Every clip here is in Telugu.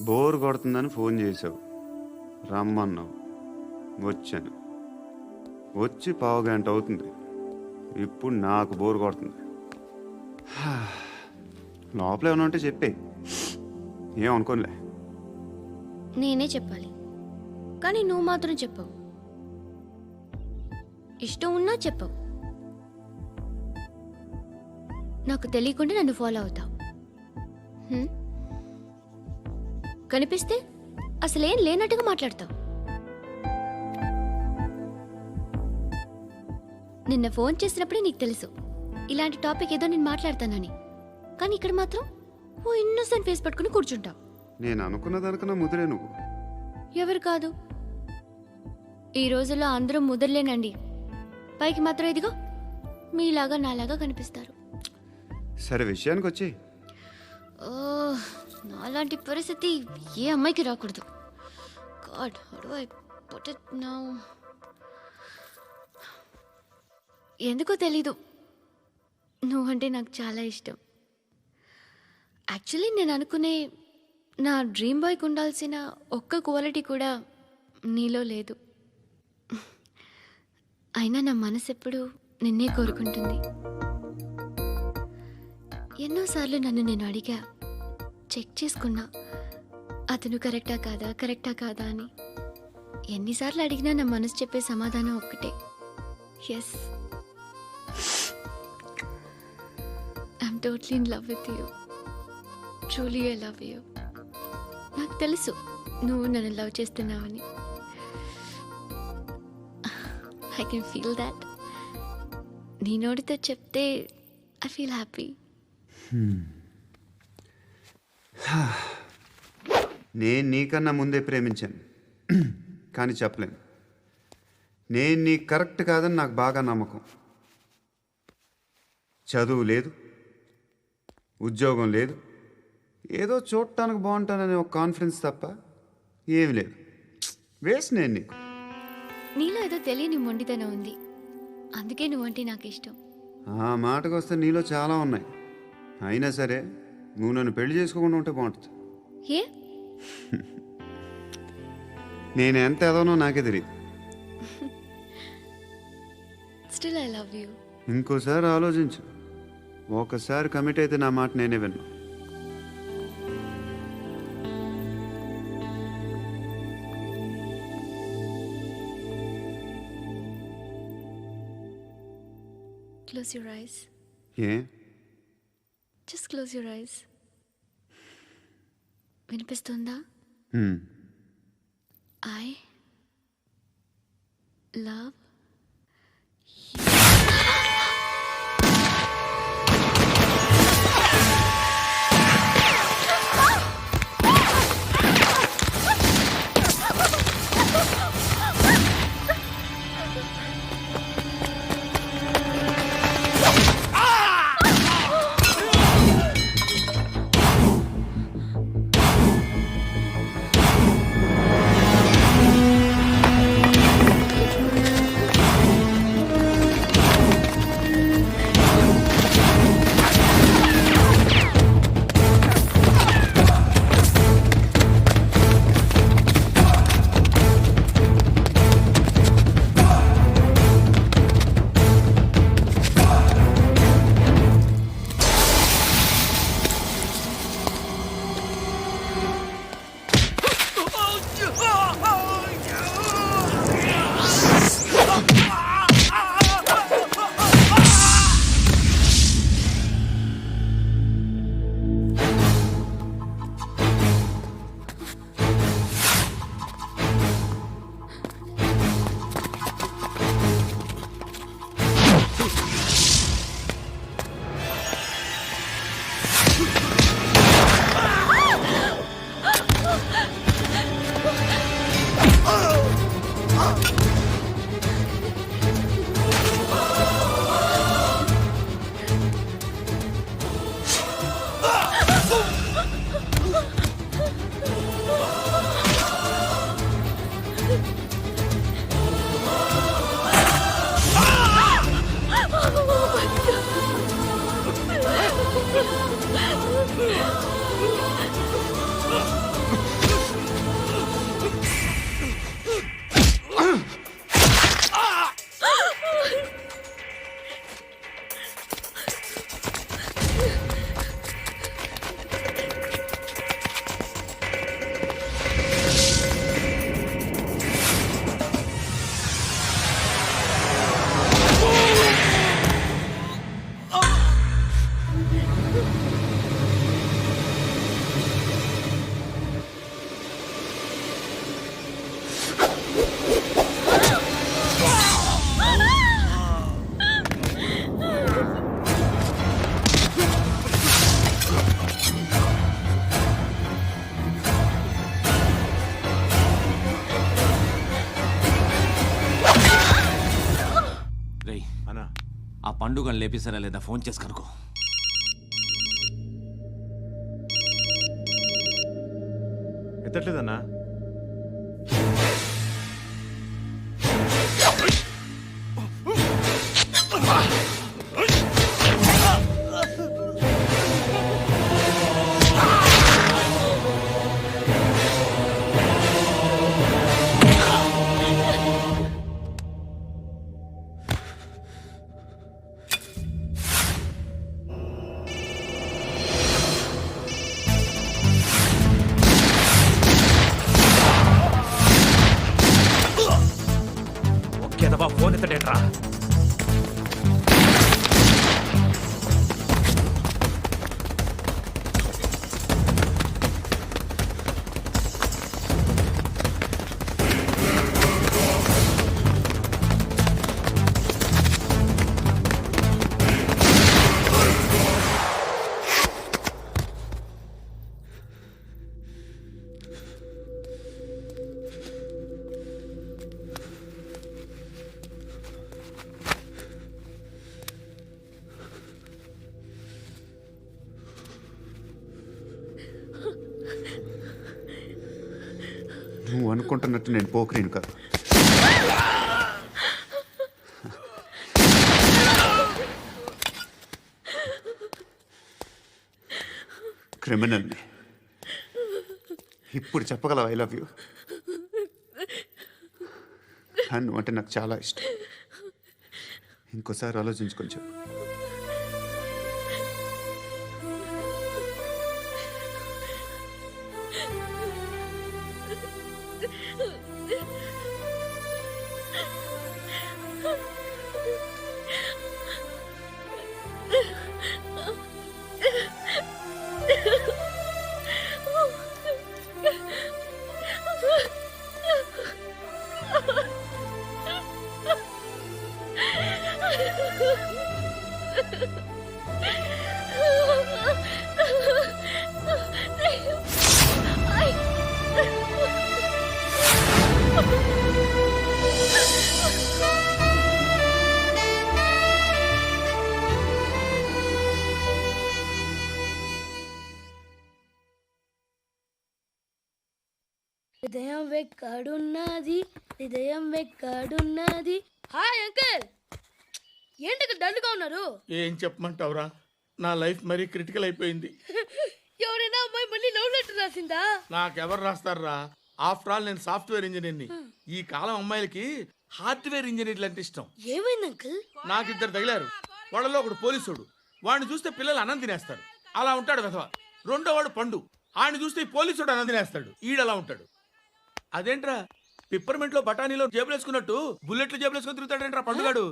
బోర్ కొడుతుందని ఫోన్ చేసావు, రమ్మన్నావు, వచ్చాను. వచ్చి పావుగంట అవుతుంది. ఇప్పుడు నాకు బోర్ కొడుతుంది. లోపల ఏమైనా ఉంటే చెప్పే, ఏమనుకోనిలే. నేనే చెప్పాలి, కానీ నువ్వు మాత్రం చెప్పవు. ఇష్టం ఉన్నా చెప్పవు. నాకు తెలియకుండా నన్ను ఫాలో అవుతావు. కనిపిస్తే అసలేం లేనట్టుగా మాట్లాడతావు. నిన్న ఫోన్ చేసినప్పుడే నీకు తెలుసు ఇలాంటి టాపిక్ ఏదో నేను మాట్లాడతానని, కానీ ఇక్కడ మాత్రం ఓ ఇన్నోసెంట్ ఫేస్ పట్టుకుని కూర్చుంటావు. నేను అనుకున్న దానికన్నా ముదిరే నువ్వు. ఎవరు కాదు, ఈ రోజుల్లో అందరూ ముదరలేనండి. పైకి మాత్రం ఇదిగో మీలాగా నాలాగా కనిపిస్తారు. సరే విషయానికి వచ్చి. నాలాంటి పరిస్థితి ఏ అమ్మాయికి రాకూడదు. God, how do I put it now? ఎందుకో తెలీదు, నువ్వంటే నాకు చాలా ఇష్టం. యాక్చువల్లీ నేను అనుకునే నా డ్రీమ్ బాయ్కి ఉండాల్సిన ఒక్క క్వాలిటీ కూడా నీలో లేదు. అయినా నా మనసు ఎప్పుడు నిన్నే కోరుకుంటుంది. ఎన్నోసార్లు నన్ను నేను అడిగా, చెక్ చేసుకున్నా అతను కరెక్టా కాదా అని. ఎన్నిసార్లు అడిగినా నా మనసు చెప్పే సమాధానం ఒక్కటే, yes, I'm totally in love with you. Truly I love you. నాకు తెలుసు నువ్వు నన్ను లవ్ చేస్తున్నావని. I can feel that. నీ నోటితో చెప్తే ఐ ఫీల్ హ్యాపీ. నేను నీకన్నా ముందే ప్రేమించాను, కానీ చెప్పలేను. నేను నీకు కరెక్ట్ కాదని నాకు బాగా నమ్మకం. చదువు లేదు, ఉద్యోగం లేదు, ఏదో చూడటానికి బాగుంటాననే ఒక కాన్ఫిడెన్స్ తప్ప ఏమి లేదు. వేస్ట్ నేను నీకు. నీలో ఏదో తెలియని మొండితనం ఉంది, అందుకే నువ్వంటే నాకు ఇష్టం. ఆ మాటకు వస్తే నీలో చాలా ఉన్నాయి. అయినా సరే నువ్వు నన్ను పెళ్లి చేసుకోకుండా ఉంటే బాగుంటుంది. ఏ? నేను ఎంత ఎదవనో నాకే తెలియదు. Still I love you. ఇంకోసారి ఆలోచించు. ఒకసారి కమిట్ అయితే నా మాట నేనే విన్నా. Close your eyes. A? Just close your eyes. వినిపిస్తుందా? I love పండుగను లేపిస్తారా లేదా ఫోన్ చేసి కనుకో. ఎత్తట్లేదన్నా. ఒకేదవా ఫోన్ ఎత్తడేట్రా. నువ్వు అనుకుంటున్నట్టు నేను పోకరీను కాదు. క్రిమినల్ని. ఇప్పుడు చెప్పగలవు ఐ లవ్ యూ. నువ్వు అంటే నాకు చాలా ఇష్టం. ఇంకోసారి ఆలోచించుకొని చెప్పు. హృదయం వెక్కడున్నది, హృదయం వెక్కడున్నది. హాయ్ అంకుల్, ఏంటి డల్గా ఉన్నారు? ఏం చెప్పమంటావురా, నా లైఫ్ మరీ క్రిటికల్ అయిపోయింది. ఎవరైనా అమ్మాయి మళ్ళీ లవ్ లెటర్ రాసిందా? నాకెవరు రాస్తారా? ఆఫ్టర్ ఆల్ నేను సాఫ్ట్వేర్ ఇంజనీర్ని. ఈ కాలం అమ్మాయిలకి హార్డ్వేర్ ఇంజనీర్లు అంటే ఇష్టం. ఏమైంది అంకుల్? నాకు ఇద్దరు తగిలారు. వాళ్ళలో ఒకడు పోలీసుడు. వాడిని చూస్తే పిల్లలు అన్నం తినేస్తారు, అలా ఉంటాడు వెధవ. రెండో వాడు పండు. ఆయన చూస్తే ఈ పోలీసుడు అన్నం తినేస్తాడు, ఈడలా ఉంటాడు. అదేంట్రా, పిప్పర్మెంట్లో బఠానీలో జేబులు వేసుకున్నట్టు బుల్లెట్లు జేబులు వేసుకుని తిరుగుతాడేంట్రా పండుగాడు.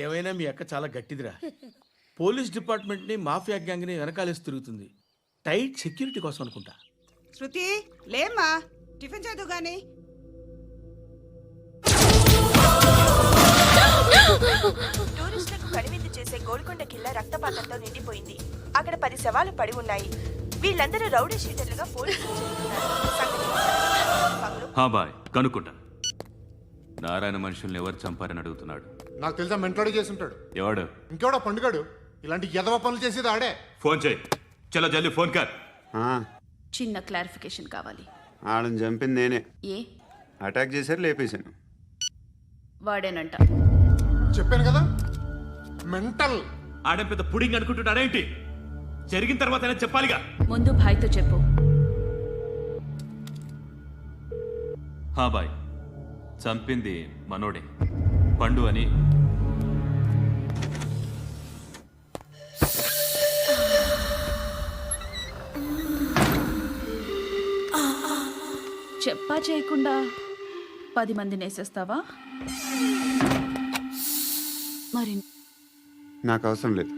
ఏమైనా మీ అక్క చాలా గట్టిదిరా. పోలీస్ డిపార్ట్మెంట్ ని మాఫియా గ్యాంగ్ ని వెనకాలేసి తిరుగుతుంది. టైట్ సెక్యూరిటీ కోసం అనుకుంటా. శృతి లేమ్మా, టిఫిన్ చేద్దు గాని. టూరిస్టులకు కనువిందు చేసే గోల్కొండ కిల్లా రక్తపాతంతో నిండిపోయింది. అక్కడ 10 శవాలు పడి ఉన్నాయి. వీళ్ళందరూ రౌడీ షీటర్లుగా పోలీసులు బాయ్ కనుక్కుంటా. నారాయణ మనుషుల్ని ఎవరు చంపారని అడుగుతున్నాడు. నాకు తెలుసా మెంటోడి చేసి ఉంటాడు. ఎవడు? ఇంకెవడో పండుగాడు. ఇలాంటి ఎదవ పనులు చేసేది ఆడే. ఫోన్ చేయి. చలో జల్దీ ఫోన్ కర్. చిన్న క్లారిఫికేషన్ కావాలి. ఆడని చంపింది నేనే. ఏ అటాక్ చేశారు, లేపేశాను. వాడేనంట. చెప్పాను కదా, మెంటల్. ఆడే పెద్ద పుడింగ్ అనుకుంటున్నాడేంటి? జరిగిన తర్వాత అయినా చెప్పాలిగా. ముందు భాయ్తో చెప్పు. బాయ్, చంపింది మనోడే, పండు అని. చెప్పా చేయకుండా 10 మందిని వేసేస్తావా? మరి నాకు అవసరం లేదు.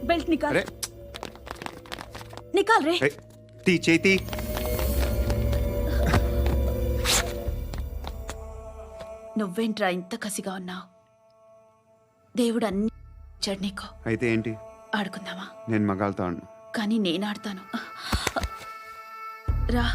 బెల్ట్ నికాల్. అరే నికాల్ రే. తీ చేతి. నువ్వేంట్రా ఇంత కసిగా ఉన్నావు? దేవుడు అన్ని ఇచ్చాడు నీకు. అయితే ఏంటి? ఆడుకుందామా? నేను మగాళ్ళతో ఆడను. కానీ నేను ఆడతాను. రా.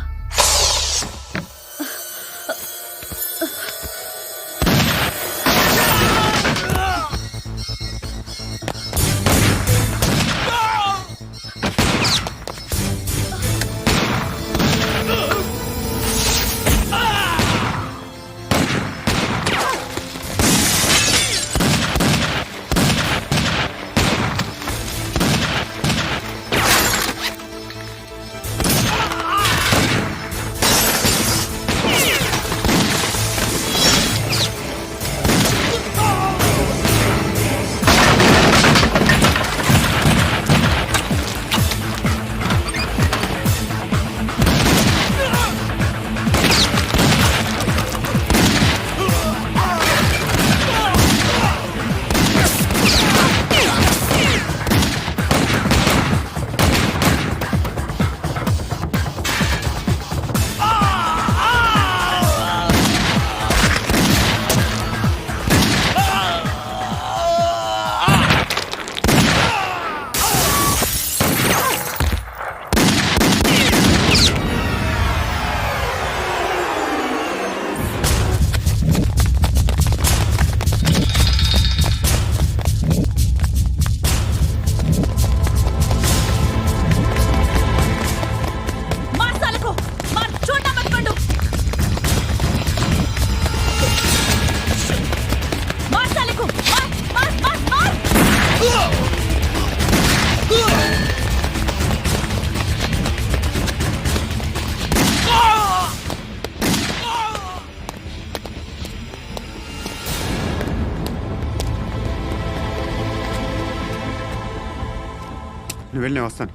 నువ్వు వెళ్ళి నేను వస్తాను.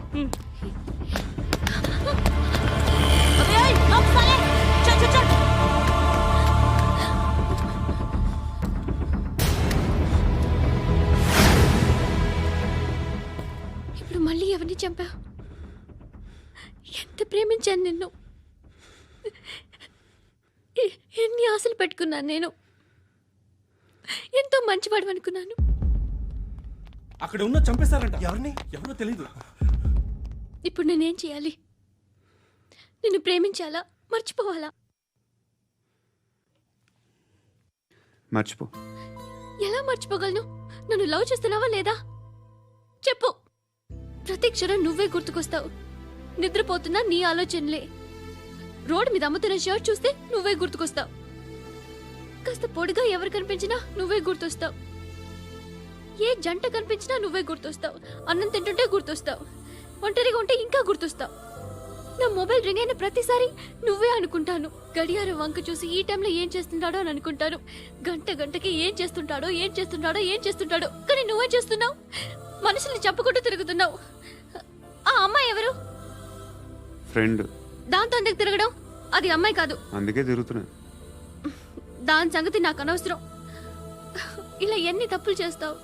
ఇప్పుడు మళ్ళీ ఎవరిని చంపా? ఎంత ప్రేమించాను నిన్ను, ఎన్ని ఆశలు పెట్టుకున్నాను నేను. ఎంతో మంచివాడు అనుకున్నాను. అక్కడ ఉన్న చంపేస్తారంట. ఎవరిని? ఎవరో తెలీదు. ఇప్పుడు నేనేం చేయాలి? నిన్ను ప్రేమించాలా, మర్చిపోవాలా? మర్చిపో. ఎలా మర్చిపోగలను? నన్ను లవ్ చేస్తున్నావా లేదా చెప్పు. ప్రతి క్షణం నువ్వే గుర్తుకొస్తావు. నిద్రపోతున్నా నీ ఆలోచనలే. రోడ్డు మీద అమ్ముతున్న షర్ట్ చూస్తే నువ్వే గుర్తుకొస్తావు. కాస్త పొడిగా ఎవరు కనిపించినా నువ్వే గుర్తొస్తావు. ఏ జంట కనిపించినా నువ్వే గుర్తొస్తావు. అన్నం తింటుంటే గుర్తొస్తావు. ఒంటరిగా ఉంటే ఇంకా గుర్తొస్తావు. నా మొబైల్ రింగ్ అయిన ప్రతిసారి నువ్వే అనుకుంటాను. గడియారం వంక చూసి ఈ టైంలో ఏం చేస్తుంటాడో అని అనుకుంటాను. గంట గంటకి ఏం చేస్తుంటాడో కానీ నువ్వే చేస్తున్నావు. మనుషుల్ని చంపుకుంటూ తిరుగుతున్నావు. ఆ అమ్మాయి ఎవరు? ఫ్రెండ్. దాంతో ఎందుకు తిరగడం? అది అమ్మాయి కాదు. అందుకే తిరుగుతున్నా. దాని సంగతి నాకు అనవసరం. ఇలా ఎన్ని తప్పులు చేస్తావు?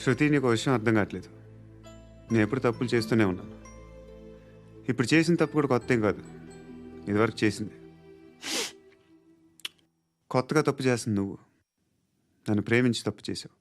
శృతి, నీకు విషయం అర్థం కావట్లేదు. నేను ఎప్పుడు తప్పులు చేస్తూనే ఉన్నాను. ఇప్పుడు చేసిన తప్పు కూడా కొత్త ఏం కాదు. ఇదివరకు చేసింది. కొత్తగా తప్పు చేస్తుంది నువ్వు. నన్ను ప్రేమించి తప్పు చేసావు.